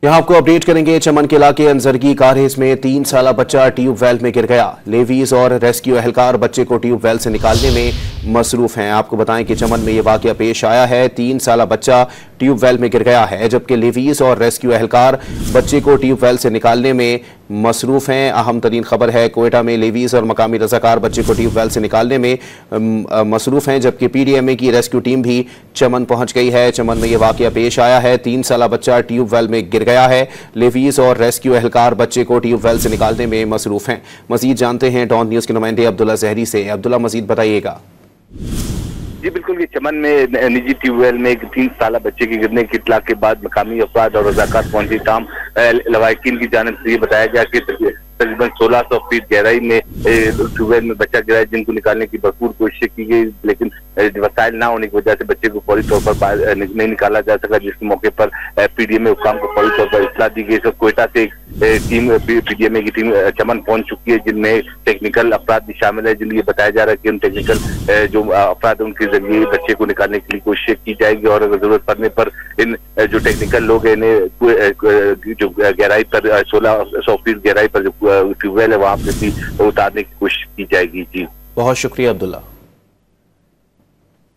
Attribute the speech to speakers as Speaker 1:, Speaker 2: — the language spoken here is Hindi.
Speaker 1: यहाँ आपको अपडेट करेंगे। चमन के इलाके अंजरगी कारहिस में 3 साल बच्चा ट्यूबवेल में गिर गया। लेवीज और रेस्क्यू एहलकार बच्चे को ट्यूबवेल से निकालने में मसरूफ हैं। आपको बताएं कि चमन में यह वाकया पेश आया है। 3 साल बच्चा ट्यूबवेल में गिर गया है, जबकि लेवीज और रेस्क्यू एहलकार बच्चे को ट्यूबवेल से निकालने में मसरूफ हैं। अहम तरीन खबर है, कोयटा में लेवीज और मकामी रजाकार बच्चे को ट्यूबवेल से निकालने में मसरूफ हैं, जबकि PDMA की रेस्क्यू टीम भी चमन पहुंच गई है। चमन में यह वाकया पेश आया है। 3 साल बच्चा ट्यूबवेल में गिर गया है। लेवीज और रेस्क्यू एहलकार बच्चे को ट्यूबवेल से निकालने में मसरूफ हैं। मजीद जानते हैं डॉन न्यूज के नुमाइंदे अब्दुल्ला जहरी से। अब्दुल्ला, मजीद बताइएगा।
Speaker 2: जी बिल्कुल, ये चमन में निजी ट्यूबवेल में एक 3 साल बच्चे के गिरने की इत्तला के बाद मकामी अफराद और रजाकार पहुंचे। ताम लवाकिन की जानिब से ये बताया गया कि तकरीबन 1600 फीट गहराई में ट्यूबवेल में बच्चा गिरा है, जिनको निकालने की भरपूर कोशिश की गई, लेकिन वसाइल ना होने की वजह से बच्चे को फौरी तौर पर बाहर नहीं निकाला जा सका, जिसके मौके पर PDMA हुकाम को फौरी तौर पर इत्तला दी गई। तो कोयटा से टीम PDMA की टीम चमन पहुंच चुकी है, जिनमें टेक्निकल अफराद भी शामिल है, जिनके बताया जा रहा है कि उन टेक्निकल जो अफराद उनके जरिए बच्चे को निकालने के लिए कोशिश की जाएगी, और अगर जरूरत पड़ने पर इन जो टेक्निकल लोग हैं इन्हें जो गहराई पर 1600 फीट गहराई पर जो ट्यूबवेल है वहां पे भी उतारने की कोशिश की जाएगी। जी
Speaker 1: बहुत शुक्रिया अब्दुल्ला।